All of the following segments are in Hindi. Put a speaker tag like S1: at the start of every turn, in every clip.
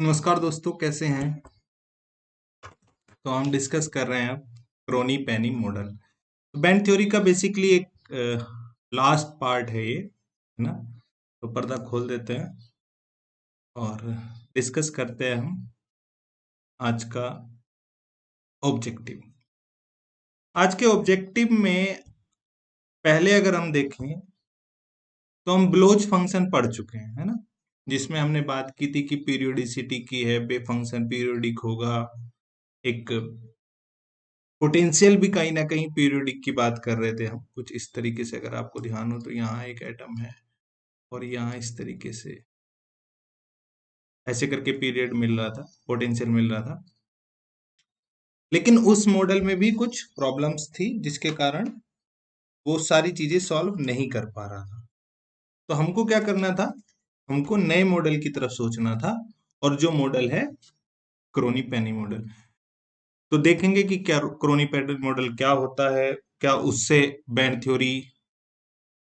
S1: नमस्कार दोस्तों, कैसे हैं। तो हम डिस्कस कर रहे हैं Kronig Penney model. Band theory का बेसिकली एक लास्ट पार्ट है ये, है ना। तो पर्दा खोल देते हैं और डिस्कस करते हैं हम आज का ऑब्जेक्टिव। आज के ऑब्जेक्टिव में पहले अगर हम देखें तो हम ब्लोच फंक्शन पढ़ चुके हैं, है ना, जिसमें हमने बात की थी कि पीरियोडिसिटी की है, बे फंक्शन पीरियोडिक होगा, एक पोटेंशियल भी कहीं ना कहीं पीरियोडिक की बात कर रहे थे हम कुछ इस तरीके से। अगर आपको ध्यान हो तो यहाँ एक एटम है और यहाँ इस तरीके से ऐसे करके पीरियड मिल रहा था, पोटेंशियल मिल रहा था। लेकिन उस मॉडल में भी कुछ प्रॉब्लम्स थी जिसके कारण वो सारी चीजें सॉल्व नहीं कर पा रहा था। तो हमको क्या करना था, हमको नए मॉडल की तरफ सोचना था, और जो मॉडल है क्रोनी पेनी मॉडल। तो देखेंगे कि क्या क्रोनी पेनी मॉडल क्या होता है, क्या उससे बैंड थ्योरी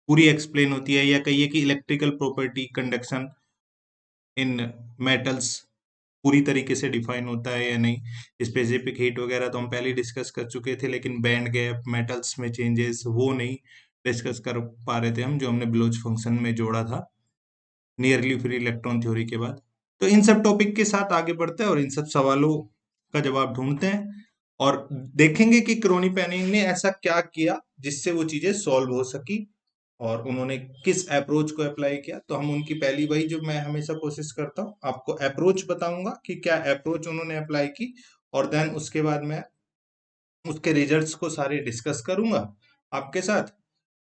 S1: पूरी एक्सप्लेन होती है, या कहिए कि इलेक्ट्रिकल प्रॉपर्टी कंडक्शन इन मेटल्स पूरी तरीके से डिफाइन होता है या नहीं। स्पेसिफिक हीट वगैरह तो हम पहले ही डिस्कस कर चुके थे, लेकिन बैंड गैप, मेटल्स में चेंजेस, वो नहीं डिस्कस कर पा रहे थे हम, जो हमने ब्लोच फंक्शन में जोड़ा था नियरली फ्री इलेक्ट्रॉन थ्योरी के बाद। तो इन सब टॉपिक के साथ आगे बढ़ते हैं और इन सब सवालों का जवाब ढूंढते हैं और देखेंगे कि क्रोनी पेनी ने ऐसा क्या किया जिससे वो चीजें सॉल्व हो सकी और उन्होंने किस अप्रोच को अप्लाई किया। तो हम उनकी पहली, वही जो मैं हमेशा कोशिश करता हूँ, आपको अप्रोच बताऊंगा कि क्या अप्रोच उन्होंने अप्लाई की, और देन उसके बाद मैं उसके रिजल्ट्स को सारे डिस्कस करूंगा आपके साथ।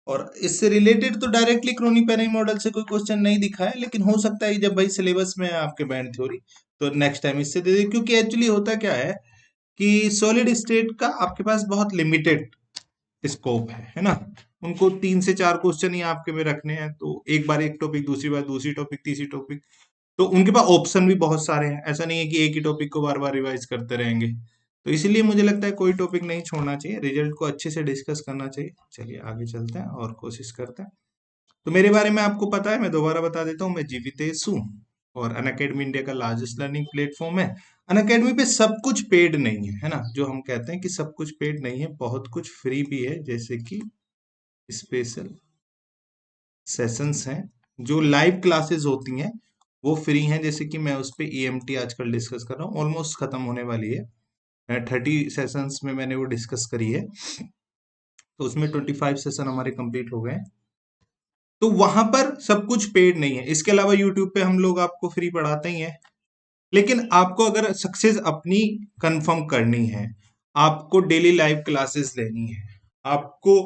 S1: और इससे रिलेटेड तो डायरेक्टली क्रोनी पेनी मॉडल से कोई क्वेश्चन नहीं दिखा है, लेकिन हो सकता है जब भाई सिलेबस में है आपके बैंड थ्योरी तो नेक्स्ट टाइम इससे दे दे, क्योंकि एक्चुअली होता क्या है कि सॉलिड स्टेट का आपके पास बहुत लिमिटेड स्कोप है ना। उनको 3 से 4 क्वेश्चन ही आपके में रखने हैं, तो एक बार एक टॉपिक, दूसरी बार दूसरी टॉपिक, तीसरी टॉपिक, तो उनके पास ऑप्शन भी बहुत सारे हैं। ऐसा नहीं है कि एक ही टॉपिक को बार बार रिवाइज करते रहेंगे। तो इसीलिए मुझे लगता है कोई टॉपिक नहीं छोड़ना चाहिए, रिजल्ट को अच्छे से डिस्कस करना चाहिए। चलिए आगे चलते हैं और कोशिश करते हैं। तो मेरे बारे में आपको पता है, मैं दोबारा बता देता हूँ, मैं जीवितेश हूँ और अनअकैडमी इंडिया का लार्जेस्ट लर्निंग प्लेटफॉर्म है। अनअकैडमी पे सब कुछ पेड नहीं है ना, जो हम कहते हैं कि सब कुछ पेड नहीं है, बहुत कुछ फ्री भी है। जैसे कि स्पेशल सेशंस हैं, जो लाइव क्लासेस होती हैं वो फ्री हैं। जैसे कि मैं उस पे ईएमटी आजकल डिस्कस कर रहा हूँ, ऑलमोस्ट खत्म होने वाली है। 30 सेशंस में मैंने वो डिस्कस करी है, तो उसमें 25 सेशन हमारे कंप्लीट हो गए हैं। तो वहां पर सब कुछ पेड नहीं है। इसके अलावा यूट्यूब पे हम लोग आपको फ्री पढ़ाते ही हैं, लेकिन आपको अगर सक्सेस अपनी कंफर्म करनी है, आपको डेली लाइव क्लासेस लेनी है, आपको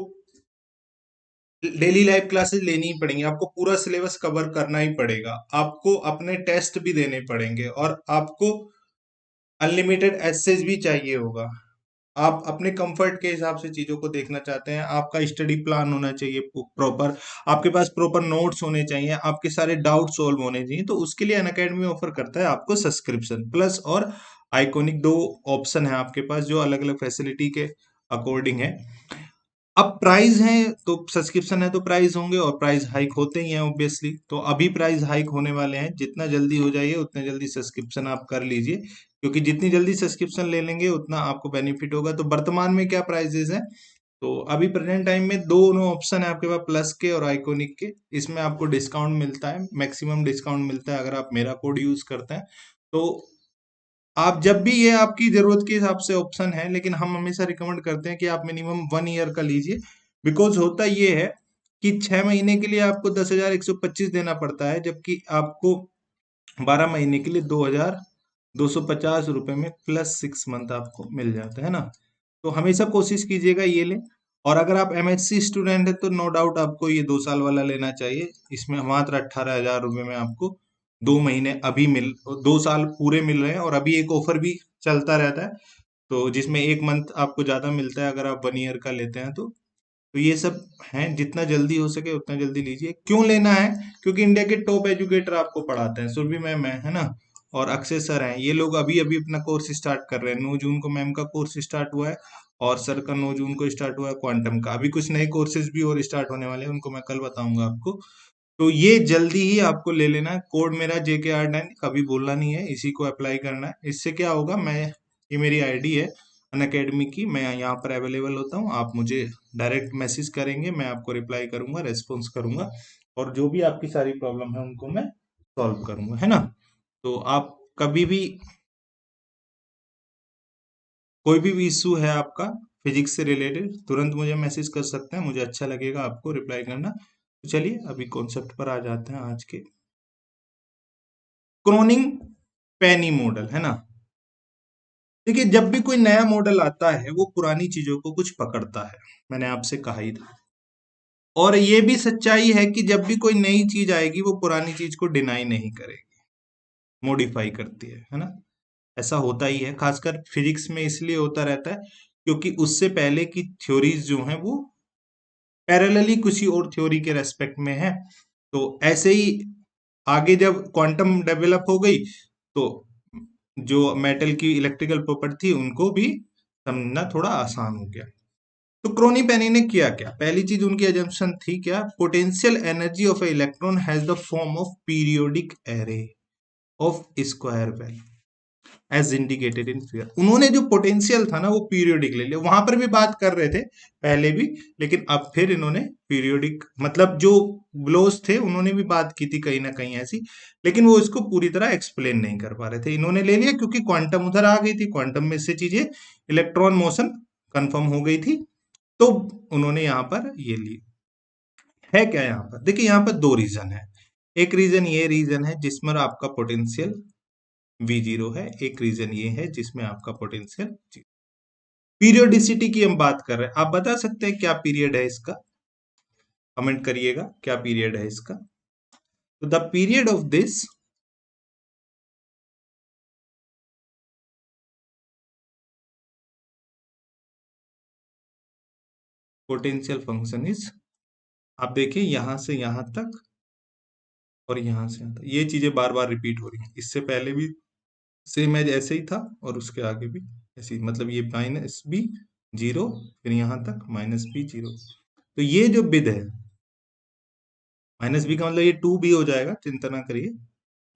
S1: डेली लाइव क्लासेस लेनी ही पड़ेंगी, आपको पूरा सिलेबस कवर करना ही पड़ेगा, आपको अपने टेस्ट भी देने पड़ेंगे, और आपको अनलिमिटेड एक्सेस भी चाहिए होगा। आप अपने कंफर्ट के हिसाब से चीजों को देखना चाहते हैं, आपका स्टडी प्लान होना चाहिए प्रॉपर, आपके पास प्रॉपर नोट्स होने चाहिए, आपके सारे डाउट सॉल्व होने चाहिए। तो उसके लिए अनअकैडमी ऑफर करता है आपको सब्सक्रिप्शन प्लस और आइकॉनिक, दो ऑप्शन है आपके पास जो अलग अलग फैसिलिटी के अकॉर्डिंग है। अब प्राइस है तो सब्सक्रिप्शन है तो प्राइस होंगे, और प्राइस हाइक होते ही हैं ऑब्वियसली। तो अभी प्राइस हाइक होने वाले हैं, जितना जल्दी हो जाइए उतने जल्दी सब्सक्रिप्शन आप कर लीजिए, क्योंकि जितनी जल्दी सब्सक्रिप्शन ले लेंगे उतना आपको बेनिफिट होगा। तो वर्तमान में क्या प्राइसेस हैं, तो अभी प्रेजेंट टाइम में दोनों ऑप्शन है आपके पास, प्लस के और आइकॉनिक के। इसमें आपको डिस्काउंट मिलता है, मैक्सिमम डिस्काउंट मिलता है अगर आप मेरा कोड यूज करते हैं। तो आप जब भी, ये आपकी जरूरत के हिसाब से ऑप्शन है, लेकिन हम हमेशा रिकमेंड करते हैं कि आप मिनिमम 1 ईयर का लीजिए। बिकॉज होता ये है कि 6 महीने के लिए आपको 10,125 देना पड़ता है, जबकि आपको 12 महीने के लिए 2,250 रुपए में +6 मंथ आपको मिल जाता है ना। तो हमेशा कोशिश कीजिएगा ये लें। और अगर आप एमएससी स्टूडेंट है तो नो डाउट आपको ये 2 साल वाला लेना चाहिए। इसमें मात्र 18,000 रुपये में आपको 2 महीने अभी 2 साल पूरे मिल रहे हैं, और अभी एक ऑफर भी चलता रहता है, तो जिसमें 1 मंथ आपको ज्यादा मिलता है अगर आप 1 ईयर का लेते हैं तो ये सब हैं। जितना जल्दी हो सके उतना जल्दी लीजिए। क्यों लेना है, क्योंकि इंडिया के टॉप एजुकेटर आपको पढ़ाते हैं, सुरभि मैम है ना, और अक्षय सर हैं। ये लोग अभी अभी अपना कोर्स स्टार्ट कर रहे हैं। 9 जून को मैम का कोर्स स्टार्ट हुआ है, और सर का 9 जून को स्टार्ट हुआ है क्वांटम का। अभी कुछ नए कोर्सेज भी और स्टार्ट होने वाले हैं, उनको मैं कल बताऊंगा आपको। तो ये जल्दी ही आपको ले लेना है। कोड मेरा JKR9, कभी बोलना नहीं है, इसी को अप्लाई करना है। इससे क्या होगा, मैं ये मेरी आईडी है अनअकैडमी की, मैं यहाँ पर अवेलेबल होता हूँ। आप मुझे डायरेक्ट मैसेज करेंगे, मैं आपको रिप्लाई करूंगा, रेस्पॉन्स करूंगा, और जो भी आपकी सारी प्रॉब्लम है उनको मैं सॉल्व करूंगा, है ना। तो आप कभी भी कोई भी इशू है आपका फिजिक्स से रिलेटेड, तुरंत मुझे मैसेज कर सकते हैं, मुझे अच्छा लगेगा आपको रिप्लाई करना। तो चलिए अभी कॉन्सेप्ट पर आ जाते हैं आज के। क्रोनिंग पेनी मॉडल, है ना। देखिए, जब भी कोई नया मॉडल आता है वो पुरानी चीजों को कुछ पकड़ता है, मैंने आपसे कहा ही था। और ये भी सच्चाई है कि जब भी कोई नई चीज आएगी वो पुरानी चीज को डिनाई नहीं करेगी, मॉडिफाई करती है ना। ऐसा होता ही है, खासकर फिजिक्स में इसलिए होता रहता है क्योंकि उससे पहले की थ्योरीज जो हैं वो पैरेलली किसी और थ्योरी के रेस्पेक्ट में है। तो ऐसे ही आगे जब क्वांटम डेवलप हो गई, तो जो मेटल की इलेक्ट्रिकल प्रॉपर्टी थी उनको भी समझना थोड़ा आसान हो गया। तो क्रोनी पेनी ने किया क्या, पहली चीज उनकी एजम्पशन थी क्या, potential energy of a electron has the form of periodic array of square well as indicated in figure. उन्होंने जो पोटेंशियल था ना वो पीरियोडिक ले लिया, वहां पर भी बात कर रहे थे पहले भी, लेकिन अब फिर इन्होंने पीरियोडिक, मतलब जो ब्लोस थे उन्होंने भी बात की थी कहीं ना कहीं ऐसी, लेकिन वो इसको पूरी तरह एक्सप्लेन नहीं कर पा रहे थे। इन्होंने ले लिया क्योंकि क्वांटम उधर आ गई थी, क्वांटम में से चीजें इलेक्ट्रॉन मोशन कंफर्म हो गई थी, तो उन्होंने यहाँ पर ये ली। है क्या यहाँ पर, देखिए यहाँ पर दो रीजन है। एक रीजन ये रीजन है जिसमें आपका पोटेंशियल V0 है, एक रीजन ये है जिसमें आपका पोटेंशियल। पीरियोडिसिटी की हम बात कर रहे हैं, आप बता सकते हैं क्या पीरियड है इसका, कमेंट करिएगा क्या पीरियड है इसका। तो the period of this potential function is, आप देखिए यहां से यहां तक और यहां से यहां तक, ये चीजें बार बार रिपीट हो रही हैं, इससे पहले भी सेम एज ऐसे ही था और उसके आगे भी ऐसे ही, मतलब ये -B0, फिर यहां तक -B0। तो ये जो विद है, -B का मतलब ये 2B हो जाएगा, चिंता ना करिए,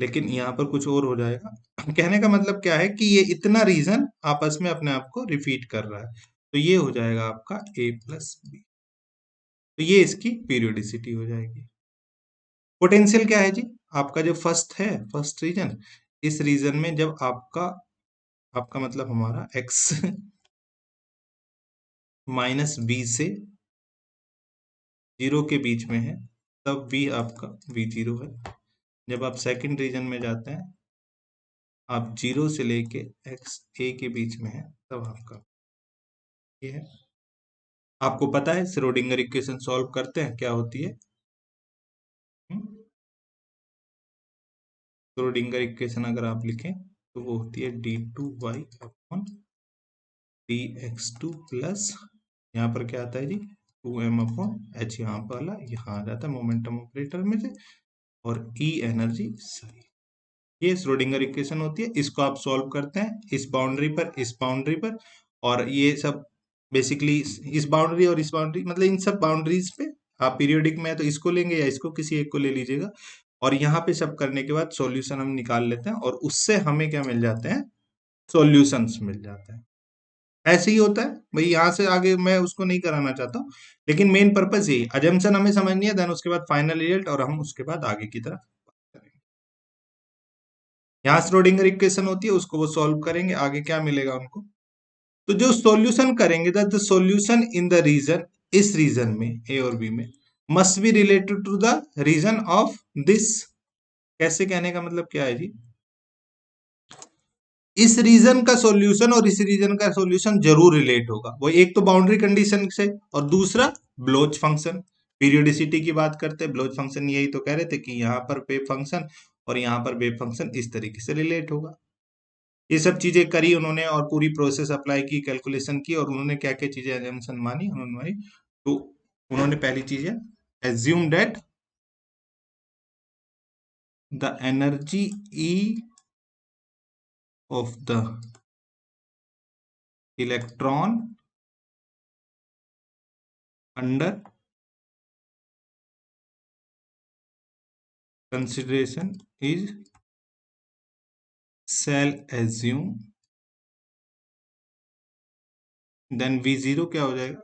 S1: लेकिन यहाँ पर कुछ और हो जाएगा। कहने का मतलब क्या है कि ये इतना रीजन आपस में अपने आप को रिपीट कर रहा है, तो ये हो जाएगा आपका A+B। तो ये इसकी पीरियोडिसिटी हो जाएगी। पोटेंशियल क्या है जी, आपका जो फर्स्ट है, फर्स्ट रीजन, इस रीजन में जब आपका आपका मतलब हमारा x -B से 0 के बीच में है, तब V आपका V0 है। जब आप सेकंड रीजन में जाते हैं, आप 0 से लेके x a के बीच में है, तब आपका ये है। आपको पता है श्रोडिंगर इक्वेशन सॉल्व करते हैं क्या होती है, श्रोडिंगर इक्वेशन अगर आप लिखें तो वो होती है d2y अपॉन dx2 प्लस, यहाँ पर क्या आता है जी 2m अपॉन h, यहाँ पर वाला यहाँ आ जाता है मोमेंटम ऑपरेटर में से, और E एनर्जी सही। ये श्रोडिंगर इक्वेशन होती है, इसको आप सॉल्व करते हैं इस बाउंड्री पर, इस बाउंड्री पर, और ये सब बेसिकली इस बाउंड्री और इस बाउंड्री, मतलब इन सब बाउंड्रीज पे आप पीरियोडिक में है तो इसको लेंगे या इसको, किसी एक को ले लीजिएगा, और यहाँ पे सब करने के बाद सॉल्यूशन हम निकाल लेते हैं और उससे हमें क्या मिल जाते हैं, सॉल्यूशंस मिल जाते हैं। ऐसे ही होता है भाई, यहाँ से आगे मैं उसको नहीं कराना चाहता हूँ, लेकिन मेन पर्पज यही, अजम्पशन हमें समझनी है, देन उसके बाद फाइनल रिजल्ट, और हम उसके बाद आगे की तरफ करेंगे। यहाँ श्रोडिंगर इक्वेशन होती है, उसको वो सॉल्व करेंगे, आगे क्या मिलेगा उनको। तो जो सॉल्यूशन करेंगे, the solution in the region, इस रीजन में ए और बी में, must be related to the region of this. कैसे, कहने का मतलब क्या है जी, इस रीजन का सॉल्यूशन और इस रीजन का सॉल्यूशन जरूर रिलेट होगा, वो एक तो बाउंड्री कंडीशन से, और दूसरा ब्लोच फंक्शन। पीरियोडिसिटी की बात करते हैं, ब्लोच फंक्शन यही तो कह रहे थे कि यहाँ पर वेव फंक्शन और यहाँ पर वेव फंक्शन इस तरीके से रिलेट होगा। ये सब चीजें करी उन्होंने और पूरी प्रोसेस अप्लाई की, कैलकुलेशन की, और उन्होंने क्या क्या चीजें एजम्पशन मानी उन्होंने मानी। तो उन्होंने पहली चीज है, assume that the energy E of the electron under consideration is shall assume, then V0 क्या हो जाएगा?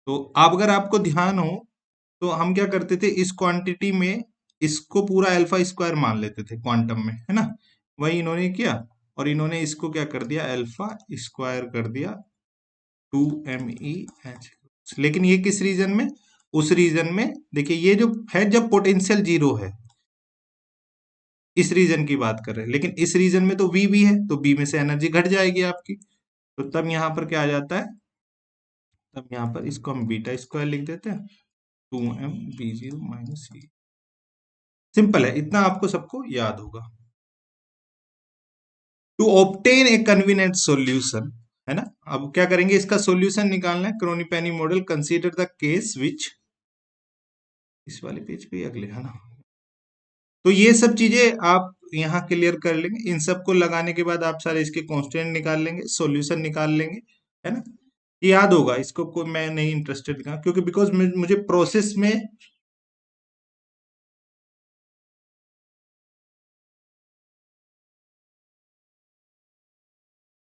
S1: तो अब अगर आपको ध्यान हो तो हम क्या करते थे, इस क्वांटिटी में इसको पूरा अल्फा स्क्वायर मान लेते थे क्वांटम में, है ना? वही इन्होंने किया और इन्होंने इसको क्या कर दिया, अल्फा स्क्वायर कर दिया 2 MEH। लेकिन ये किस रीजन में? उस रीजन में देखिए, ये जो है जब पोटेंशियल जीरो है, इस रीजन की बात कर रहे हैं, लेकिन इस रीजन में तो वी भी है, तो बी में से एनर्जी घट जाएगी आपकी। तो तब यहां पर क्या आ जाता है, तब यहां पर इसको हम बीटा स्क्वायर लिख देते हैं, 2M B0 - E। सिंपल है, इतना आपको सबको याद होगा। To obtain a convenient solution, है ना? अब क्या करेंगे, इसका सॉल्यूशन निकालना है। Kronig Penney model, consider the case which, इस वाले पेज पे अगले, है ना? तो ये सब चीजें आप यहाँ क्लियर कर लेंगे। इन सबको लगाने के बाद आप सारे इसके कांस्टेंट निकाल लेंगे, सॉल्यूशन निकाल लेंगे, है ना? ये याद होगा, इसको कोई मैं नहीं इंटरेस्टेड था, क्योंकि बिकॉज मुझे प्रोसेस में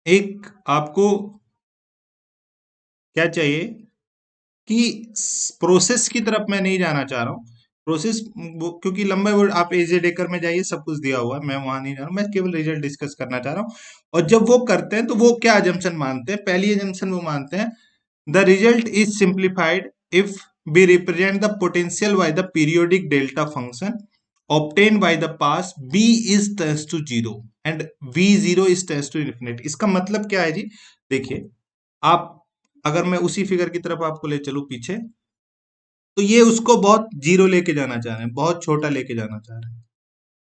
S1: एक आपको क्या चाहिए कि प्रोसेस की तरफ मैं नहीं जाना चाह रहा हूँ। प्रोसेस क्योंकि लंबा वर्ड, आप एजे डेकर में जाइए, सब कुछ दिया हुआ है, मैं वहां नहीं जा रहा हूँ, मैं केवल रिजल्ट डिस्कस करना चाह रहा हूँ। और जब वो करते हैं तो वो क्या अजम्पशन मानते हैं? पहली अजम्पशन वो मानते हैं, the result is simplified if we represent the potential by the periodic delta function obtained by the pass b is tends to 0 and v0 is tends to infinite। इसका मतलब क्या है जी? देखिए, आप अगर मैं उसी फिगर की तरफ आपको ले चलूं पीछे, तो ये उसको बहुत जीरो लेके जाना चाह रहे हैं, बहुत छोटा लेके जाना चाह रहे हैं,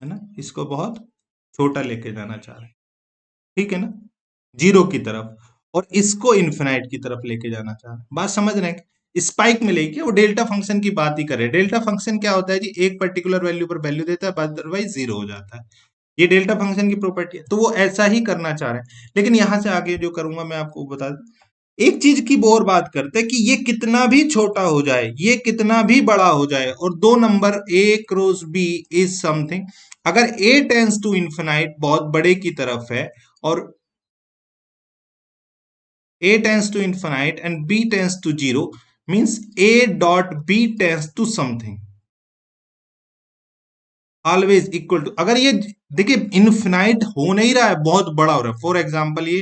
S1: है ना? इसको बहुत छोटा लेके जाना चाह रहे हैं, ठीक है ना? जीरो की तरफ, और इसको इन्फिनाइट की तरफ लेके जाना चाह रहे हैं। बात समझ रहे हैं? स्पाइक में लेके वो डेल्टा फंक्शन की बात ही करे। डेल्टा फंक्शन क्या होता है जी? एक पर्टिकुलर वैल्यू पर वैल्यू देता है, अदरवाइज जीरो हो जाता है। ये डेल्टा फंक्शन की प्रॉपर्टी है, तो वो ऐसा ही करना चाह रहे हैं। लेकिन यहां से आगे जो करूंगा मैं आपको बता दूं, एक चीज की और बात करते हैं कि ये कितना भी छोटा हो जाए, ये कितना भी बड़ा हो जाए, और दो number A cross B is something, अगर ए टेंस टू इन्फिनाइट बहुत बड़े की तरफ है, और a tends to infinite and b tends to 0 means a dot b tends to something always equal to, अगर ये देखिए इन्फिनाइट हो नहीं रहा है, बहुत बड़ा हो रहा है, फॉर एग्जांपल ये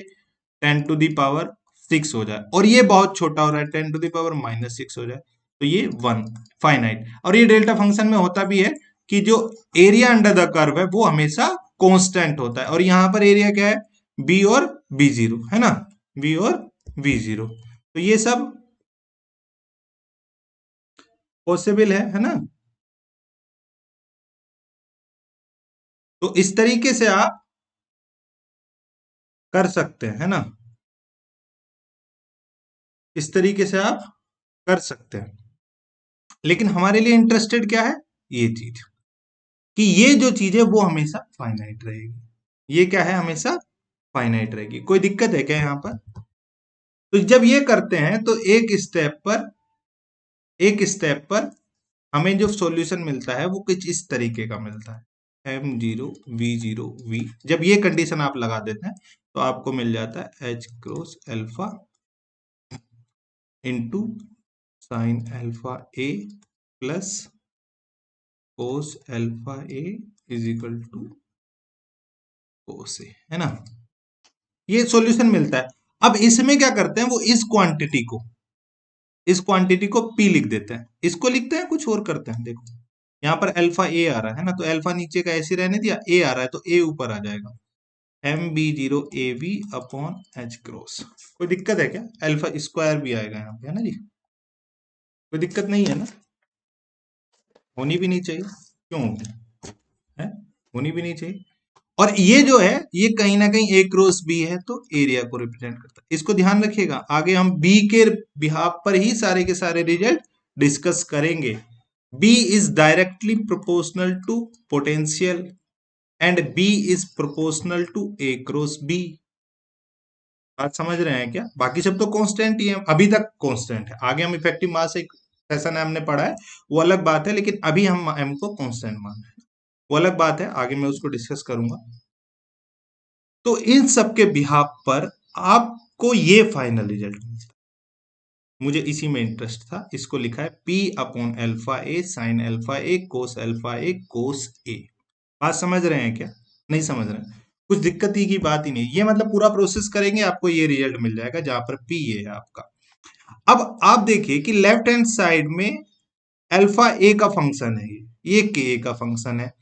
S1: 10⁻6 हो जाए, और ये बहुत छोटा हो रहा है, 10⁻⁻6 हो जाए, तो ये 1 फाइनाइट। और ये डेल्टा फंक्शन में होता भी है कि जो एरिया अंडर द कर्व है वो हमेशा कांस्टेंट होता है, और यहां पर एरिया क्या है? बी और बी जीरो, है ना? बी और बी जीरो, तो ये सब पॉसिबल है ना? तो इस तरीके से आप कर सकते हैं, है ना? इस तरीके से आप कर सकते हैं, लेकिन हमारे लिए इंटरेस्टेड क्या है? ये चीज, कि ये जो चीज है वो हमेशा फाइनाइट रहेगी। ये क्या है? हमेशा फाइनाइट रहेगी। कोई दिक्कत है क्या यहाँ पर? तो जब ये करते हैं तो एक स्टेप पर हमें जो सॉल्यूशन मिलता है वो कुछ इस तरीके का मिलता है, M0 V0 V। जब ये कंडीशन आप लगा देते हैं तो आपको मिल जाता है H cross alpha into sine alpha A plus cos alpha A is equal to cos A, है ना? ये सॉल्यूशन मिलता है। अब इसमें क्या करते हैं, वो इस क्वांटिटी को P लिख देते हैं, इसको लिखते हैं, कुछ और करते हैं। देखो यहाँ पर अल्फा ए आ रहा है ना, तो अल्फा नीचे का ऐसे रहने दिया, ए आ रहा है तो ए ऊपर आ जाएगा, MB0 AB/H क्रॉस। कोई दिक्कत है क्या? अल्फा स्क्वायर भी आएगा यहाँ पे, है ना जी? कोई दिक्कत नहीं है ना? होनी भी नहीं चाहिए, क्यों होगी? है, होनी भी नहीं चाहिए। और ये जो है, ये कहीं ना कहीं ए क्रॉस बी है, तो एरिया को रिप्रेजेंट करता है। इसको ध्यान रखिएगा, आगे हम बी के बिहाफ पर ही सारे के सारे रिजल्ट डिस्कस करेंगे। B is directly proportional to potential and B is proportional to A cross B. बात समझ रहे हैं क्या? बाकी सब तो कांस्टेंट ही है, अभी तक कांस्टेंट है। आगे हम इफेक्टिव मास एक सेशन है हमने पढ़ा है, वो अलग बात है, लेकिन अभी हम एम को कांस्टेंट मान रहे हैं। वो अलग बात है, आगे मैं उसको डिस्कस करूंगा। तो इन सब के बिहाफ पर आपको ये फाइनल रिजल्ट मिलता है। मुझे इसी में इंटरेस्ट था, इसको लिखा है P अपॉन अल्फा ए साइन अल्फा ए कोस अल्फा ए कोस ए। बात समझ रहे हैं क्या? नहीं समझ रहे हैं? कुछ दिक्कत ही की बात ही नहीं, ये मतलब पूरा प्रोसेस करेंगे आपको ये रिजल्ट मिल जाएगा, जहां पर P ये है आपका। अब आप देखिए कि लेफ्ट हैंड साइड में अल्फा ए का फंक्शन है, ये के ए का फंक्शन है,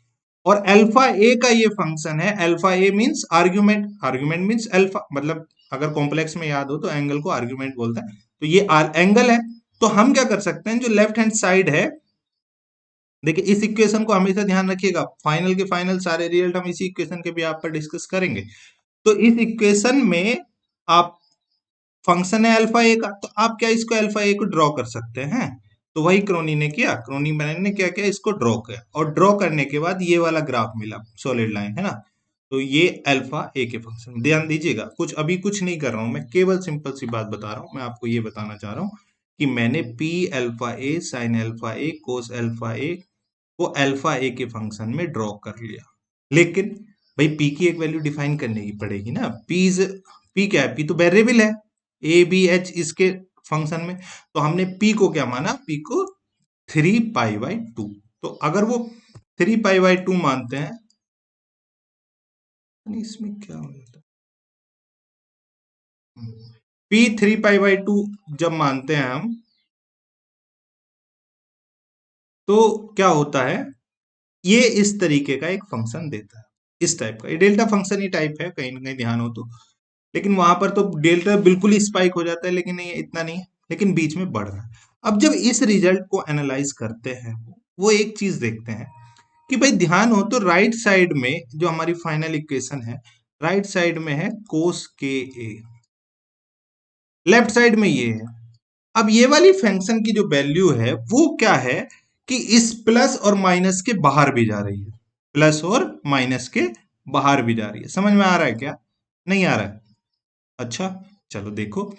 S1: और अल्फा ए का ये फंक्शन है। Alpha A means argument, argument means alpha, मतलब अगर कॉम्प्लेक्स में याद हो तो एंगल को आर्ग्यूमेंट बोलता है, तो ये एंगल है। तो हम क्या कर सकते हैं, जो लेफ्ट हैंड साइड है, देखिए इस इक्वेशन को हमेशा ध्यान रखिएगा, फाइनल के फाइनल सारे रिजल्ट हम इसी इक्वेशन के भी आप पर डिस्कस करेंगे। तो इस इक्वेशन में आप फंक्शन है अल्फा ए का, तो आप क्या इसको अल्फा ए को ड्रॉ कर सकते हैं। तो वही क्रोनी ने किया, क्रोनी मैन ने क्या किया, इसको ड्रॉ किया, और ड्रॉ करने के बाद ये वाला ग्राफ मिला, सॉलिड लाइन है ना। तो ये अल्फा ए के फंक्शन, ध्यान दीजिएगा, कुछ अभी कुछ नहीं कर रहा हूं मैं, केवल सिंपल सी बात बता रहा हूं। मैं आपको ये बताना चाह रहा हूं कि मैंने पी अल्फा ए साइन अल्फा ए कोस अल्फा ए को अल्फा ए के फंक्शन में ड्रॉ कर लिया। लेकिन भाई पी की एक वैल्यू डिफाइन करने की पड़ेगी ना। पी क्या है, पी तो वेरिएबल है, ए बी एच इसके फंक्शन में। तो हमने पी को क्या माना, पी को 3 पाई बाई 2। तो अगर वो 3 पाई बाई 2 मानते हैं, इसमें क्या हो जाता है, पी 3 पाई बाई 2 जब मानते हैं हम, तो क्या होता है, ये इस तरीके का एक फंक्शन देता है, इस टाइप का। ये डेल्टा फंक्शन ही टाइप है, कहीं ना कहीं ध्यान हो तो। लेकिन वहां पर तो डेल्टा बिल्कुल ही स्पाइक हो जाता है, लेकिन नहीं, इतना नहीं है, लेकिन बीच में बढ़ रहा है। अब जब इस रिजल्ट को एनालाइज करते हैं, वो एक चीज देखते हैं कि भाई ध्यान हो तो राइट साइड में जो हमारी फाइनल इक्वेशन है, राइट साइड में है कोस के ए, लेफ्ट साइड में ये है। अब ये वाली फंक्शन की जो वैल्यू है वो क्या है, कि इस प्लस और माइनस के बाहर भी जा रही है, प्लस और माइनस के बाहर भी जा रही है। समझ में आ रहा है क्या? नहीं आ रहा है? अच्छा, चलो देखो,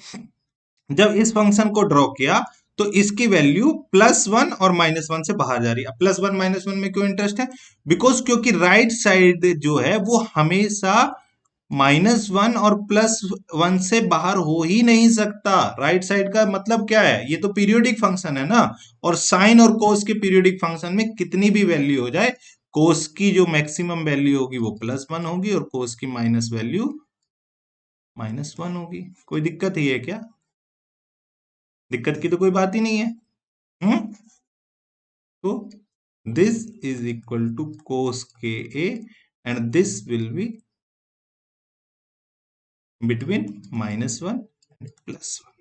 S1: जब इस फंक्शन को ड्रॉ किया तो इसकी वैल्यू +1 और -1 से बाहर जा रही है। +1 -1 में क्यों इंटरेस्ट है, बिकॉज क्योंकि राइट साइड जो है वो हमेशा -1 और +1 से बाहर हो ही नहीं सकता। राइट साइड का मतलब क्या है, ये तो पीरियोडिक फंक्शन है ना, और साइन और कोस के पीरियोडिक फंक्शन में कितनी भी वैल्यू हो जाए, कोस की जो मैक्सिमम वैल्यू होगी वो +1 होगी, और कोस की माइनस वैल्यू -1 होगी। कोई दिक्कत ही है क्या? दिक्कत की तो कोई बात ही नहीं है। हम्म तो this is equal to cos K A, and this will be between -1 and +1।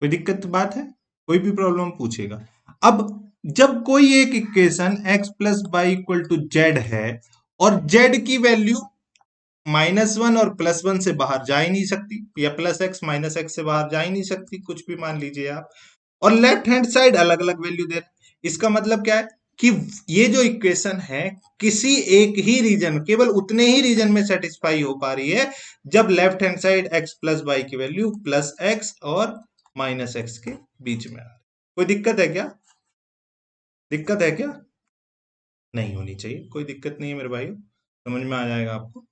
S1: कोई दिक्कत बात है? कोई भी प्रॉब्लम पूछेगा। अब जब कोई एक equation x plus Y equal to Z है, और z की वैल्यू -1 और +1 से बाहर जा ही नहीं सकती, या +x -x से बाहर जा ही नहीं सकती, कुछ भी मान लीजिए आप, और लेफ्ट हैंड साइड अलग अलग वैल्यू दे रहे, इसका मतलब क्या है कि ये जो इक्वेशन है किसी एक ही रीजन, केवल उतने ही रीजन में सेटिस्फाई हो पा रही है जब left hand side x plus Y की वैल्यू +x और -x के बीच में आ रही है। कोई दिक्कत है क्या? दिक्कत है क्या? नहीं होनी चाहिए, कोई दिक्कत नहीं है मेरे भाई, समझ में आ जाएगा आपको।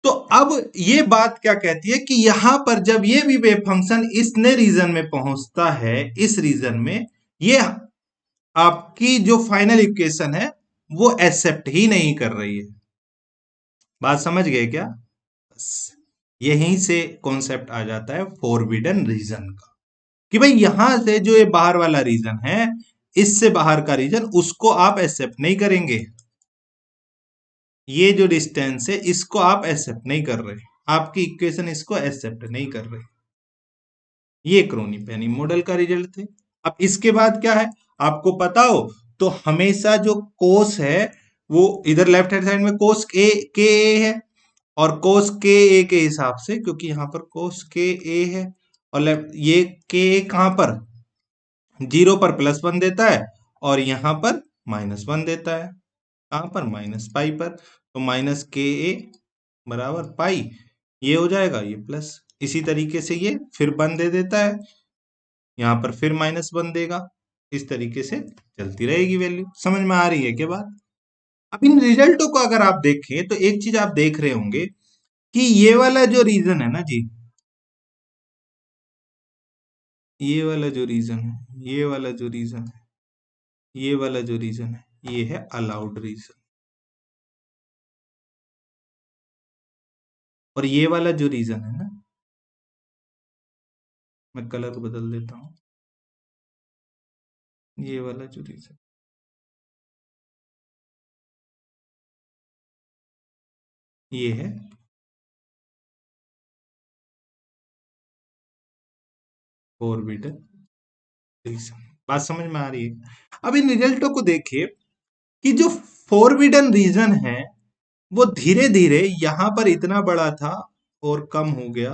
S1: तो अब ये बात क्या कहती है कि यहां पर जब ये भी वेव फंक्शन इसने रीजन में पहुंचता है, इस रीजन में, ये आपकी जो फाइनल इक्वेशन है वो एक्सेप्ट ही नहीं कर रही है। बात समझ गए क्या? बस यहीं से कॉन्सेप्ट आ जाता है फॉरबिडन रीजन का, कि भाई यहां से जो ये बाहर वाला रीजन है, इससे बाहर का रीजन, उसको आप एक्सेप्ट नहीं करेंगे। ये जो डिस्टेंस है इसको आप एक्सेप्ट नहीं कर रहे, आपकी इक्वेशन इसको एक्सेप्ट नहीं कर रही। ये क्रोनी पेनी मॉडल का रिजल्ट थे। अब इसके बाद क्या है, आपको पता हो तो हमेशा जो कोस है वो इधर लेफ्ट हैंड साइड में कोस के ए है, और कोस के ए के हिसाब से, क्योंकि यहां पर कोस के ए है, और लेफ्ट ये के ए कहां पर, 0 पर +1 देता है, और यहां पर -1 देता है, कहां पर, -पाई पर। तो -के ए बराबर पाई, ये हो जाएगा, ये प्लस। इसी तरीके से ये फिर 1 दे देता है, यहाँ पर फिर -1 देगा। इस तरीके से चलती रहेगी वैल्यू। समझ में आ रही है क्या बात? अब इन रिजल्टों को अगर आप देखें तो एक चीज आप देख रहे होंगे कि ये वाला जो रीजन है ना जी, ये वाला जो रीजन है, ये वाला जो रीजन है, ये वाला जो रीजन है, ये है अलाउड रीजन। और ये वाला जो रीजन है ना, मैं कलर बदल देता हूं, ये वाला जो रीजन, ये है फॉरबिडन रीजन। बात समझ में आ रही है? अब इन रिजल्टों को देखिए कि जो फॉरबिडन रीजन है वो धीरे धीरे यहां पर इतना बड़ा था और कम हो गया,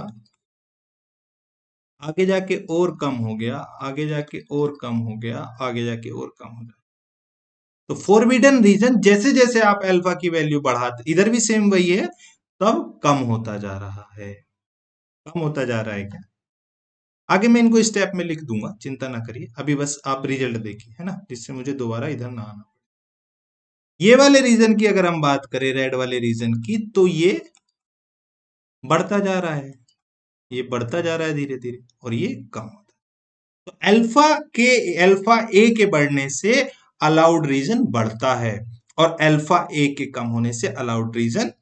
S1: आगे जाके और कम हो गया, आगे जाके और कम हो गया, आगे जाके और कम हो गया। तो फोरबिडन रीजन जैसे जैसे आप अल्फा की वैल्यू बढ़ाते, इधर भी सेम वही है, तब कम होता जा रहा है। कम होता जा रहा है क्या? आगे मैं इनको स्टेप में लिख दूंगा, चिंता ना करिए, अभी बस आप रिजल्ट देखिए, है ना, जिससे मुझे दोबारा इधर ना आना। ये वाले रीजन की अगर हम बात करें, रेड वाले रीजन की, तो ये बढ़ता जा रहा है, ये बढ़ता जा रहा है धीरे धीरे, और ये कम होता है। तो अल्फा ए के बढ़ने से अलाउड रीजन बढ़ता है, और अल्फा ए के कम होने से allowed region,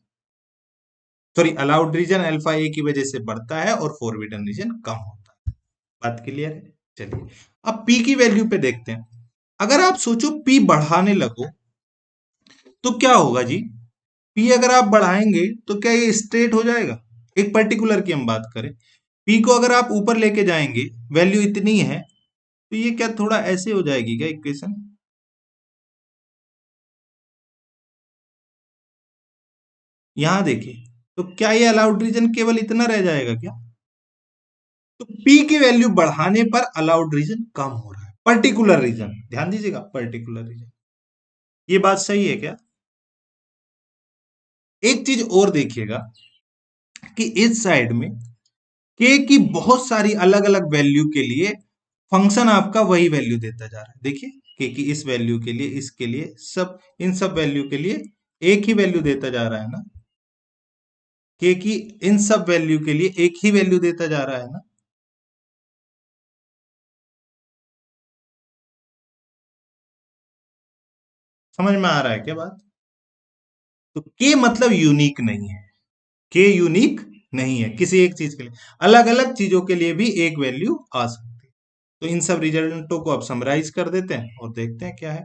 S1: sorry, allowed region alpha A की वजह से बढ़ता है और फॉरबिडन रीजन कम होता है। बात क्लियर है? चलिए अब पी की वैल्यू पे देखते हैं। अगर आप सोचो पी बढ़ाने लगो तो क्या होगा जी? पी अगर आप बढ़ाएंगे तो क्या ये स्ट्रेट हो जाएगा? एक पर्टिकुलर की हम बात करें, पी को अगर आप ऊपर लेके जाएंगे, वैल्यू इतनी है, तो ये क्या थोड़ा ऐसे हो जाएगी क्या इक्वेशन? यहां देखिए, तो क्या ये अलाउड रीजन केवल इतना रह जाएगा क्या? तो पी की वैल्यू बढ़ाने पर अलाउड रीजन कम हो रहा है, पर्टिकुलर रीजन, ध्यान दीजिएगा, पर्टिकुलर रीजन। ये बात सही है क्या? एक चीज और देखिएगा कि इस साइड में के की बहुत सारी अलग अलग वैल्यू के लिए फंक्शन आपका वही वैल्यू देता जा रहा है। देखिए के की इस वैल्यू के लिए, इसके लिए, सब इन सब वैल्यू के लिए एक ही वैल्यू देता जा रहा है ना, के की इन सब वैल्यू के लिए एक ही वैल्यू देता जा रहा है ना। समझ में आ रहा है क्या बात? तो के मतलब यूनिक नहीं है, के यूनिक नहीं है किसी एक चीज के लिए, अलग अलग चीजों के लिए भी एक वैल्यू आ सकती है। तो इन सब रिजल्टों को अब समराइज कर देते हैं और देखते हैं क्या है।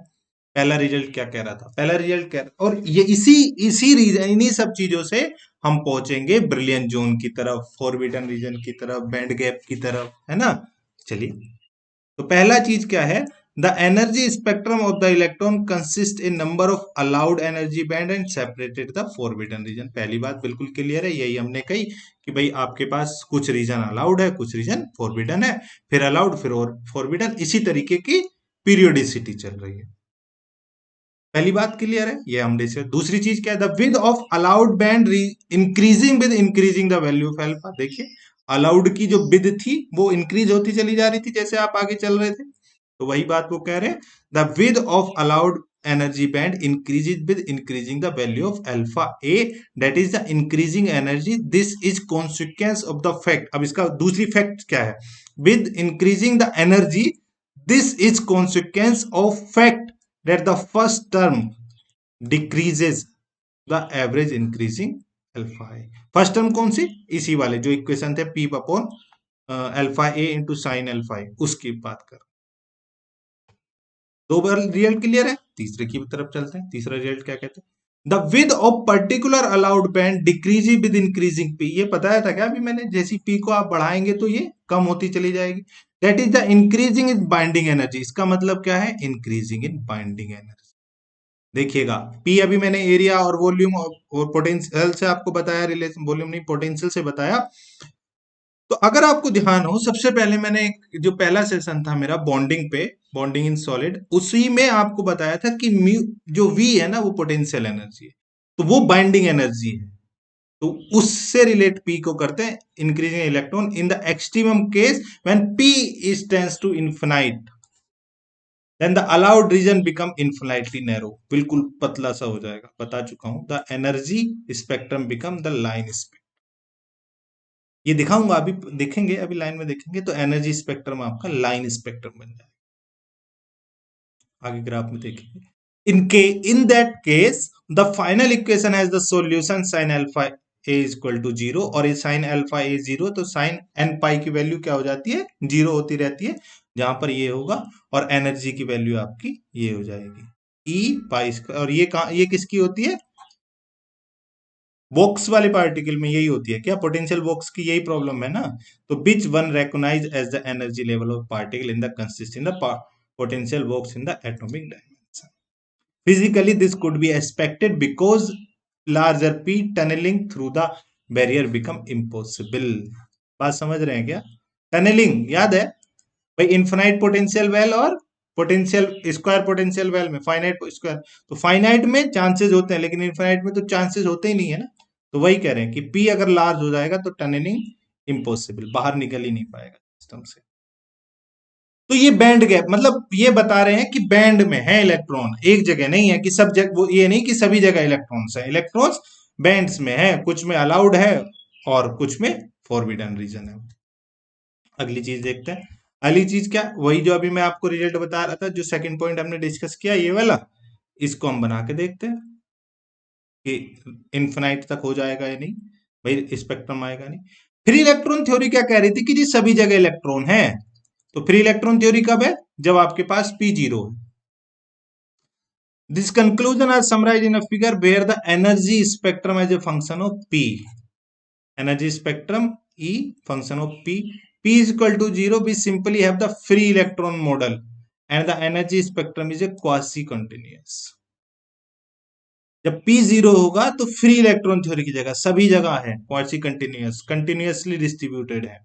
S1: पहला रिजल्ट क्या कह रहा था? पहला रिजल्ट क्या, और ये इसी इसी रीजन, इन्हीं सब चीजों से हम पहुंचेंगे ब्रिलियंट जोन की तरफ, फॉरबिडन रीजन की तरफ, बैंड गैप की तरफ, है ना। चलिए, तो पहला चीज क्या है? The energy spectrum of the electron consist in number of allowed energy band and separated the forbidden region. पहली बात बिल्कुल क्लियर है, यही हमने कही कि भाई आपके पास कुछ रीजन अलाउड है, कुछ रीजन फॉरबिडन है, फिर अलाउड, फिर और फॉरबिडन, इसी तरीके की पीरियोडिसिटी चल रही है। पहली बात क्लियर है, ये हम डिस्कस। दूसरी चीज क्या है? The with of allowed band increasing with increasing the value of alpha. देखिए, अलाउड की जो विद थी वो इंक्रीज होती चली जा रही थी जैसे आप आगे चल रहे थे, तो वही बात वो कह रहे हैं, the with of allowed energy band increases with increasing the value of alpha A, that is the increasing energy, this is consequence of the fact. अब इसका दूसरी फैक्ट क्या है? With increasing the energy, this is consequence of fact that the first term decreases the average increasing alpha A. First term कौन सी? इसी वाले जो इक्वेशन थे, पी अपॉन अल्फा ए इंटू साइन अल्फा ए, उसकी बात कर। दो बार रिजल्ट क्लियर है, तीसरे की तरफ चलते हैं। तीसरा रिजल्ट क्या कहते हैं? The with of particular allowed band decreasing with increasing P. ये बताया था क्या अभी मैंने? जैसी पी को आप बढ़ाएंगे तो ये कम होती चली जाएगी। That is the increasing in binding energy. इसका मतलब क्या है? Increasing in binding energy. देखिएगा, पी अभी मैंने एरिया और वॉल्यूम और पोटेंशियल से आपको बताया, रिलेशन, वॉल्यूम नहीं, पोटेंशियल से बताया। तो अगर आपको ध्यान हो, सबसे पहले मैंने जो पहला सेशन था मेरा बॉन्डिंग पे, बॉन्डिंग इन सॉलिड, उसी में आपको बताया था कि म्यू, जो वी है ना, वो पोटेंशियल एनर्जी है, तो वो बाइंडिंग एनर्जी है। तो उससे रिलेट पी को करते हैं increasing electron in the extremum case when P is tends to infinite, then the allowed region become infinitely narrow, बिल्कुल पतला सा हो जाएगा, बता चुका हूं। The energy spectrum become the line spectrum, ये दिखाऊंगा अभी, देखेंगे अभी लाइन में देखेंगे, तो एनर्जी स्पेक्ट्रम आपका लाइन स्पेक्ट्रम बन जाएगा, आगे ग्राफ में देखेंगे। In that case, the final equation has the solution sin alpha a is equal to 0, और ये sin alpha a 0, तो sin n पाई की वैल्यू क्या हो जाती है, 0 होती रहती है, जहां पर ये होगा, और एनर्जी की वैल्यू आपकी ये हो जाएगी ई पाई स्क्वायर, और ये कहा, ये किसकी होती है, बॉक्स वाले पार्टिकल में यही होती है क्या, पोटेंशियल बॉक्स की यही प्रॉब्लम है ना। तो which one recognise as the energy level of particle in the consist in the potential box in the atomic dimension. Physically, this could be expected because larger P tunneling through the barrier become impossible. बात समझ रहे हैं क्या, टनलिंग याद है भाई, इन्फिनाइट पोटेंशियल वेल और पोटेंशियल स्क्वायर पोटेंशियल वेल में फाइनाइट स्क्वायर, तो फाइनाइट में चांसेस होते हैं, लेकिन इन्फिनाइट में तो चांसेस होते ही नहीं है ना। तो वही कह रहे हैं कि P अगर लार्ज हो जाएगा तो टनलिंग इम्पॉसिबल, बाहर निकल ही नहीं पाएगा सिस्टम से। तो ये बैंड गैप, मतलब ये बता रहे हैं कि बैंड में है इलेक्ट्रॉन, एक जगह नहीं है कि सब जगह, वो ये नहीं कि सभी जगह इलेक्ट्रॉन्स है, इलेक्ट्रॉन्स बैंड्स में है, कुछ में अलाउड है और कुछ में फॉरबिडन रीजन है। अगली चीज देखते हैं। अगली चीज क्या, वही जो अभी मैं आपको रिजल्ट बता रहा था, जो सेकंड पॉइंट हमने डिस्कस किया ये वाला, इसको हम बना के देखते हैं कि इन्फिनाइट तक हो जाएगा या नहीं, भाई स्पेक्ट्रम आएगा नहीं। फ्री इलेक्ट्रॉन थ्योरी क्या कह रही थी कि जी सभी जगह इलेक्ट्रॉन है, तो फ्री इलेक्ट्रॉन थ्योरी कब है, जब आपके पास P 0 है। This conclusion are summarized in a figure where the energy spectrum as a function of P. Energy spectrum E function of P. P is equal to 0. We simply have the free electron model and the energy spectrum is a quasi-continuous. जब P 0 होगा तो फ्री इलेक्ट्रॉन थ्योरी की जगह सभी जगह है क्वासी कंटिन्यूअस, कंटिन्यूअसली डिस्ट्रीब्यूटेड है,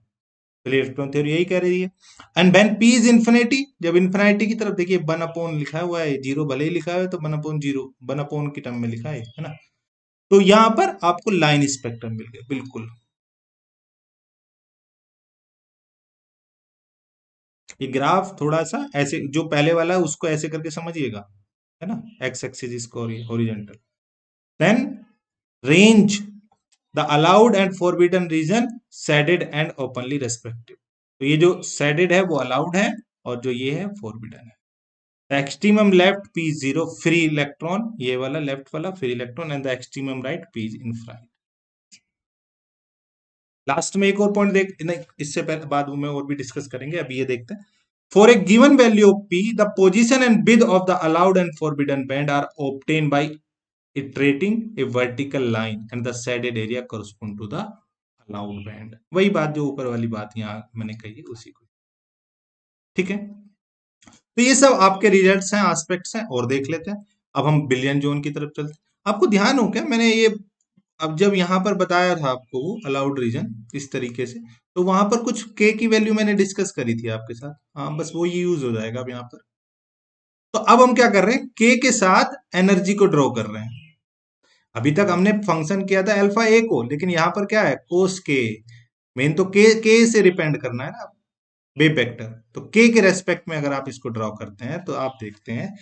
S1: इलेक्ट्रॉन थ्योरी यही कह रही है। And when P is infinity, जब इन्फिनिटी की तरफ देखिए 1 अपॉन लिखा हुआ है, जीरो भले ही लिखा है तो 1 अपॉन 0, 1 अपॉन की टर्म में लिखा है ना। तो यहां पर आपको लाइन स्पेक्ट्रम मिल गया, बिल्कुल। ये ग्राफ थोड़ा सा ऐसे, जो पहले वाला है उसको ऐसे करके समझिएगा, है ना, एक्स एक्सिस इसको horizontal, then range the allowed and forbidden region shaded and openly respective. तो ये जो शेडेड है वो अलाउड है और जो ये है फॉरबिडन है। Extremum left P 0 free electron, ये वाला लेफ्ट वाला free electron, and the extremum right P is infinite. Last में एक और पॉइंट देख, नहीं इससे पहले बाद में और भी डिस्कस करेंगे, अभी ये देखते हैं। For a given value of P, the position and width of the allowed and forbidden band are obtain by iterating a vertical line and the shaded area correspond to the allowed band. वही बात जो ऊपर वाली बात यहाँ मैंने कही है उसी को, ठीक है। तो ये सब आपके रिजल्ट्स हैं, एस्पेक्ट्स हैं, और देख लेते हैं। अब हम बिलियन जोन की तरफ चलते हैं। आपको ध्यान हो क्या, मैंने ये अब जब यहाँ पर बताया था आपको अलाउड रीजन इस तरीके से, तो वहां पर कुछ के की वैल्यू मैंने डिस्कस करी थी आपके साथ, हाँ बस वो ये यूज हो जाएगा अब यहाँ पर। तो अब हम क्या कर रहे हैं, के साथ एनर्जी को ड्रॉ कर रहे हैं। अभी तक हमने फंक्शन किया था अल्फा ए को, लेकिन यहाँ पर क्या है, कोस के, मेन तो के से डिपेंड करना है ना वेव वेक्टर। तो के रेस्पेक्ट में अगर आप इसको ड्रॉ करते हैं तो आप देखते हैं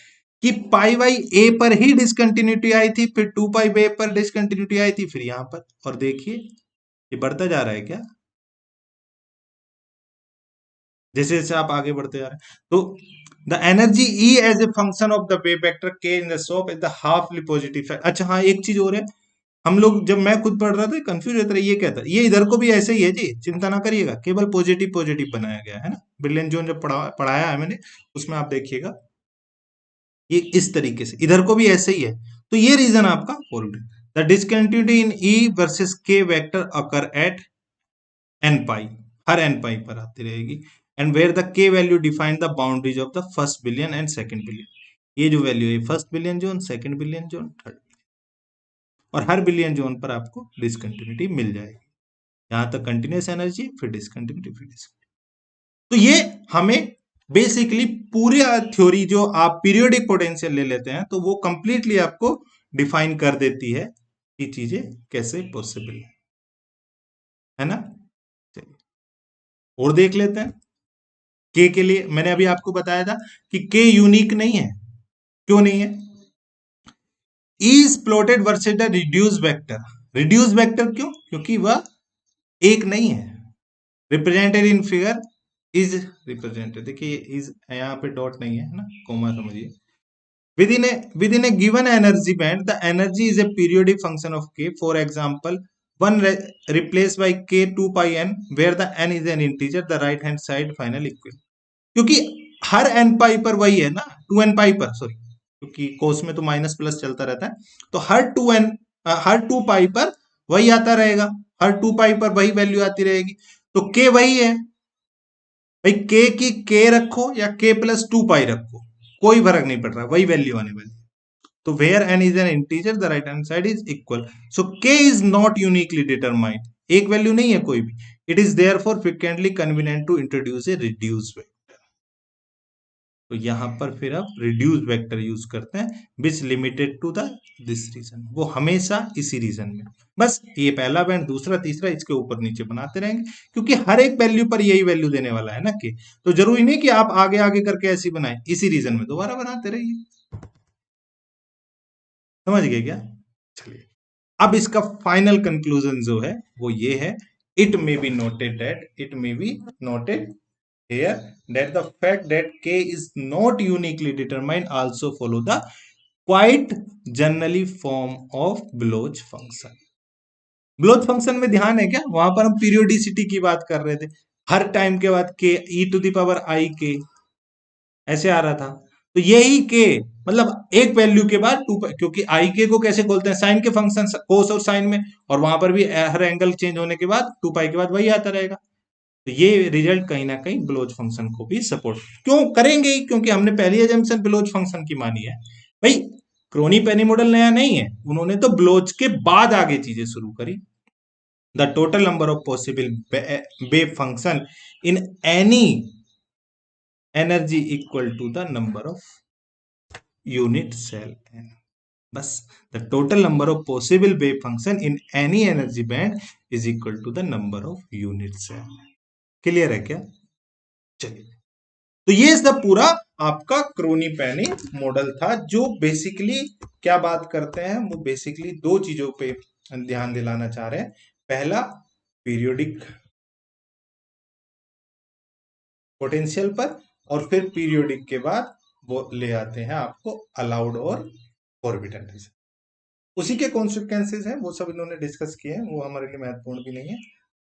S1: कि पाई बाई ए पर ही डिसकंटिन्यूटी आई थी, फिर 2 पाई बे पर डिसकंटिन्यूटी आई थी, फिर यहां पर, और देखिए ये बढ़ता जा रहा है क्या, जैसे जैसे आप आगे बढ़ते जा रहे हैं। तो the energy E as a function of the wave vector K in the slope is the halfly positive. अच्छा हाँ, एक चीज और है, हम लोग जब मैं खुद पढ़ रहा था कंफ्यूज होता है, ये कहता है, ये इधर को भी ऐसे ही है जी, चिंता ना करिएगा, केवल पॉजिटिव पॉजिटिव बनाया गया है ना। ब्रिलियंट जोन जब पढ़ाया है मैंने, उसमें आप देखिएगा ये इस तरीके से, इधर को भी ऐसे ही है। तो ये रीजन आपका fold, the discontinuity in E versus K vector occur at N pi, हर एन पाई पर आती रहेगी, and where the K value define the boundaries of the first billion and second billion. ये जो वैल्यू है first billion zone, second billion zone, third, और हर बिलियन जोन पर आपको डिसकंटिन्यूटी मिल जाएगी। यहां तक कंटिन्यूस एनर्जी, फिर डिसकंटिन्यूटी, फिर डिसकंटिन्यूटी। तो ये हमें बेसिकली पूरी थ्योरी जो आप पीरियोडिक पोटेंशियल ले लेते हैं, तो वो कंप्लीटली आपको डिफाइन कर देती है कि चीजें कैसे पॉसिबल है ना। चलिए और देख लेते हैं के लिए मैंने अभी आपको बताया था कि के यूनिक नहीं है। क्यों नहीं है? Is plotted versus the reduce vector. Reduce vector क्यों? क्योंकि वह एक नहीं है। Represented in figure is represented, देखिए इज यहाँ पे डॉट नहीं है ना, कोमा समझिए। within a given energy band, the energy is a periodic function of k. For example, one replaced by k 2 pi n, where the n is an integer, the right hand side final equation. क्योंकि हर n पाई पर वही है ना, 2n पाई पर, सॉरी, क्योंकि कोस में तो माइनस प्लस चलता रहता है, तो हर 2 पाई पर वही आता रहेगा, हर 2 पाई पर वही वैल्यू आती रहेगी। तो k वही है भाई, k की k रखो या k प्लस 2 पाई रखो, कोई फर्क नहीं पड़ रहा, वही वैल्यू आने वाली। तो where n is an integer, the right hand side is equal. So k is not uniquely determined. एक वैल्यू नहीं है कोई भी. It is therefore frequently convenient to introduce a reduced vector. तो यहां पर फिर आप रिड्यूस वेक्टर यूज करते हैं, which limited to the this region, वो हमेशा इसी रीजन में, बस ये पहला बैंड, दूसरा, तीसरा, इसके ऊपर नीचे बनाते रहेंगे, क्योंकि हर एक वैल्यू पर यही वैल्यू देने वाला है ना के, तो जरूरी नहीं कि आप आगे आगे करके ऐसी बनाए, इसी रीजन में दोबारा बनाते रहिए। समझ गए क्या? चलिए, अब इसका फाइनल कंक्लूजन जो है वो ये है, it may be noted here that the fact that k is not uniquely determined also follow the quite generally form of Bloch function. Baloch function में ध्यान है क्या? वहां पर हम पीरियोडिसिटी की बात कर रहे थे, हर टाइम के बाद के ई टू द पावर आई के ऐसे आ रहा था, तो यही के मतलब एक वैल्यू के बाद टू, क्योंकि आई के को कैसे खोलते हैं, साइन के फंक्शन, कोस और साइन में, और वहां पर भी हर एंगल चेंज होने के बाद 2 पाई के बाद वही आता रहेगा। तो ये रिजल्ट कहीं ना कहीं ब्लोच फंक्शन को भी सपोर्ट क्यों करेंगे ही, क्योंकि हमने पहली एजम्पशन ब्लोच फंक्शन की मानी है भाई। क्रोनी पेनी मॉडल नया नहीं है, उन्होंने तो ब्लोच के बाद आगे चीजें शुरू करी। The total number of possible wave function in any energy equal to the number of unit cell N, बस the total number of possible wave function in any energy band is equal to the number of unit cell. Clear है क्या? चलिए, तो ये इसका पूरा आपका क्रोनी पेनी मॉडल था, जो बेसिकली क्या बात करते हैं, वो बेसिकली दो चीजों पे ध्यान दिलाना चाह रहे हैं। पहला, पीरियोडिक पोटेंशियल पर, और फिर पीरियोडिक के बाद वो ले आते हैं आपको अलाउड और ऑर्बिटल रीजन, उसी के कॉन्सिक्वेंसेज हैं, वो सब इन्होंने डिस्कस किए हैं, वो हमारे लिए महत्वपूर्ण भी नहीं है।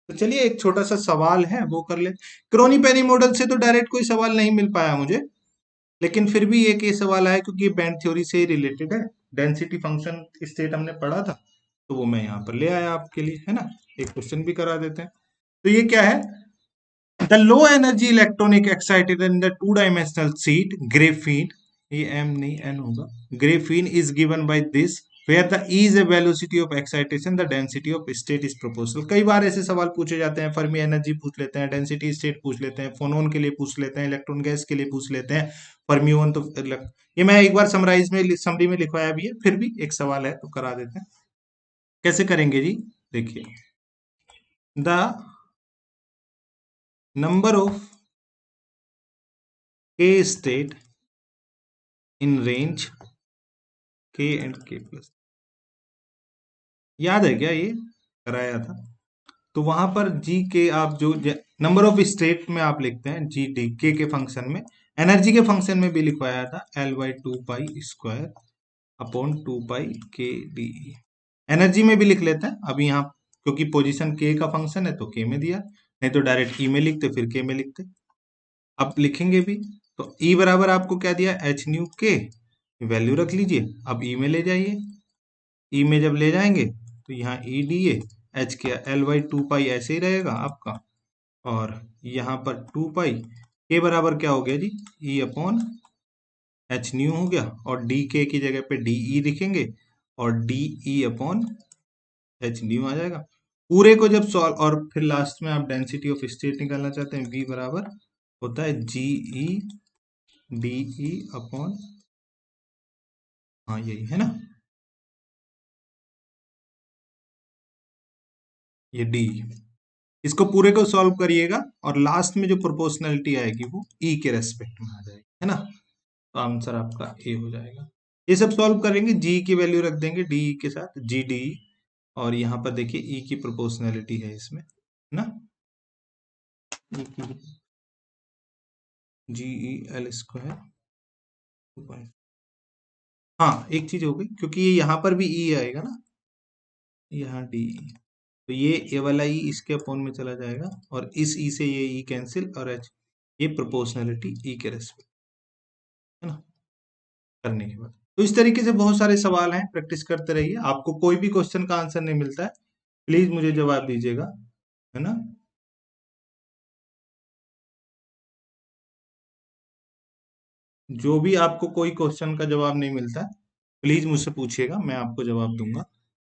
S1: तो चलिए, एक छोटा सा सवाल है वो कर ले। क्रोनी पेनी मॉडल से तो डायरेक्ट कोई सवाल नहीं मिल पाया मुझे, लेकिन फिर भी एक ये सवाल आया क्योंकि बैंड थ्योरी से ही रिलेटेड है, डेंसिटी फंक्शन स्टेट हमने पढ़ा था, तो वो मैं यहाँ पर ले आया आपके लिए, है ना। एक क्वेश्चन भी करा देते हैं। तो ये क्या है, the low energy electronic excited in the two dimensional seat graphene, ये एम नहीं एन होगा, graphene is given by this where the E is a velocity of excitation, the density of state is proportional। कई बार ऐसे सवाल पूछे जाते हैं, फर्मी एनर्जी पूछ लेते हैं, डेंसिटी स्टेट पूछ लेते हैं, फोनोन के लिए पूछ लेते हैं, इलेक्ट्रॉन गैस के लिए पूछ लेते हैं, फर्मियोन तो ये मैं एक बार समरी में लिखवाया भी है, फिर भी एक सवाल है तो करा देते हैं। कैसे करेंगे जी? देखिए, the number of k state in range k and k plus, याद है क्या? ये कराया था। तो वहां पर जी के आप जो नंबर ऑफ स्टेट में आप लिखते हैं जी डी के फंक्शन में, एनर्जी के फंक्शन में भी लिखवाया था L/2 पाई स्क्वायर अपॉन 2 पाई के डी। एनर्जी में भी लिख लेते हैं, अभी यहाँ क्योंकि पोजीशन के का फंक्शन है तो के में दिया, नहीं तो डायरेक्ट ई में लिखते, फिर के में लिखते। अब लिखेंगे भी तो ई बराबर आपको क्या दिया, एच न्यू के, वैल्यू रख लीजिए, अब ई में ले जाइए, ई में जब ले जाएंगे तो यहाँ ई डी एच के L/2 पाई ऐसे ही रहेगा आपका, और यहाँ पर 2 पाई के बराबर क्या हो गया जी, ई अपॉन एच न्यू हो गया, और डी के की जगह पे डी ई लिखेंगे, और D E upon H new आ जाएगा। पूरे को जब सॉल्व, और फिर लास्ट में आप डेंसिटी ऑफ स्टेट निकालना चाहते हैं, वी बराबर होता है जी ई डी ई अपॉन, हाँ यही है ना, ये डी, इसको पूरे को सॉल्व करिएगा और लास्ट में जो प्रोपोर्शनलिटी आएगी वो ई के रेस्पेक्ट में आ जाएगी, है ना। तो आंसर आपका ए हो जाएगा। ये सब सॉल्व करेंगे, जी की वैल्यू रख देंगे डी के साथ, जी डी, और यहाँ पर देखिए ई की प्रोपोर्शनलिटी है इसमें, है ना, ई की जी ई एल स्क्वायर। हाँ, एक चीज हो गई, क्योंकि ये यहाँ पर भी ई आएगा ना, यहाँ डी, तो ये वाला ई इसके अपोन में चला जाएगा और इस ई से ये ई कैंसिल, और एच, ये प्रोपोर्शनलिटी ई के रेस्पेक्ट, है ना, करने के बाद। तो इस तरीके से बहुत सारे सवाल हैं, प्रैक्टिस करते रहिए। आपको कोई भी क्वेश्चन का आंसर नहीं मिलता है, प्लीज मुझे जवाब दीजिएगा, है ना। जो भी आपको कोई क्वेश्चन का जवाब नहीं मिलता है, प्लीज मुझसे पूछिएगा, मैं आपको जवाब दूंगा।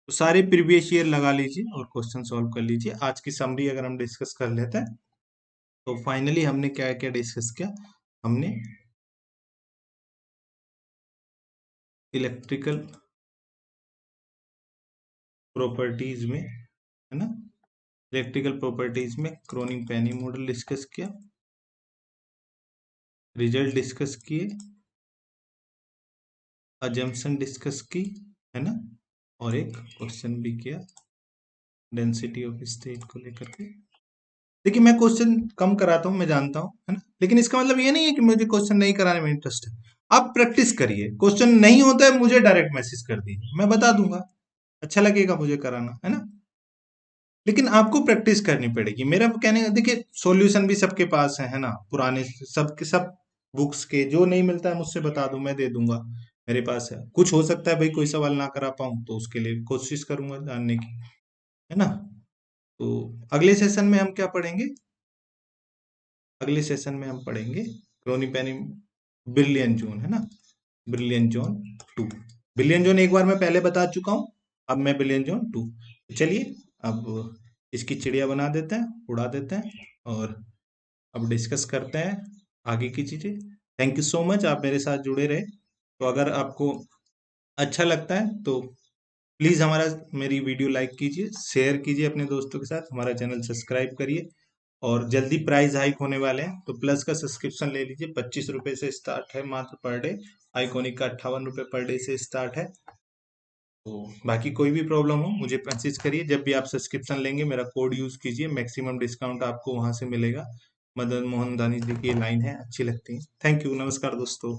S1: तो सारे प्रीवियस ईयर लगा लीजिए और क्वेश्चन सॉल्व कर लीजिए। आज की समरी अगर हम डिस्कस कर लेते हैं, तो फाइनली हमने क्या क्या डिस्कस किया। हमने इलेक्ट्रिकल प्रॉपर्टीज में, है ना, इलेक्ट्रिकल प्रॉपर्टीज में क्रोनिग पेनी मॉडल डिस्कस किया, रिजल्ट डिस्कस किए, अजम्पशन डिस्कस की, है ना, और एक क्वेश्चन भी किया डेंसिटी ऑफ स्टेट को लेकर के। देखिए, मैं क्वेश्चन कम कराता हूँ, मैं जानता हूँ, है ना, लेकिन इसका मतलब ये नहीं है कि मुझे क्वेश्चन नहीं कराने में इंटरेस्ट है। आप प्रैक्टिस करिए, क्वेश्चन नहीं होता है मुझे डायरेक्ट मैसेज कर दीजिए, मैं बता दूंगा, अच्छा लगेगा मुझे कराना, है ना। लेकिन आपको प्रैक्टिस करनी पड़ेगी। मेरा कहने का देखिए, सॉल्यूशन भी सबके पास है ना, पुराने सबके सब बुक्स के, जो नहीं मिलता है मुझसे बता दूं, मैं दे दूंगा, मेरे पास है। कुछ हो सकता है भाई कोई सवाल ना करा पाऊं, तो उसके लिए कोशिश करूंगा जानने की, है ना। तो अगले सेशन में हम क्या पढ़ेंगे, अगले सेशन में हम पढ़ेंगे क्रोनीपेनी ब्रिलियन जोन, है ना, ब्रिलियन जोन 2। ब्रिलियन जोन एक बार मैं पहले बता चुका हूं, अब मैं ब्रिलियन जोन 2। चलिए, अब इसकी चिड़िया बना देते हैं, उड़ा देते हैं, और अब डिस्कस करते हैं आगे की चीजें। थैंक यू सो मच, आप मेरे साथ जुड़े रहे। तो अगर आपको अच्छा लगता है तो प्लीज हमारा मेरी वीडियो लाइक कीजिए, शेयर कीजिए अपने दोस्तों के साथ, हमारा चैनल सब्सक्राइब करिए। और जल्दी प्राइस हाइक होने वाले हैं, तो प्लस का सब्सक्रिप्शन ले लीजिए, 25 रुपए से स्टार्ट है मात्र पर डे। आइकॉनिक का 58 रुपए पर डे से स्टार्ट है। तो बाकी कोई भी प्रॉब्लम हो मुझे मैसेज करिए। जब भी आप सब्सक्रिप्शन लेंगे मेरा कोड यूज कीजिए, मैक्सिमम डिस्काउंट आपको वहां से मिलेगा। मदन मोहन दानी जी की लाइन है, अच्छी लगती है। थैंक यू, नमस्कार दोस्तों।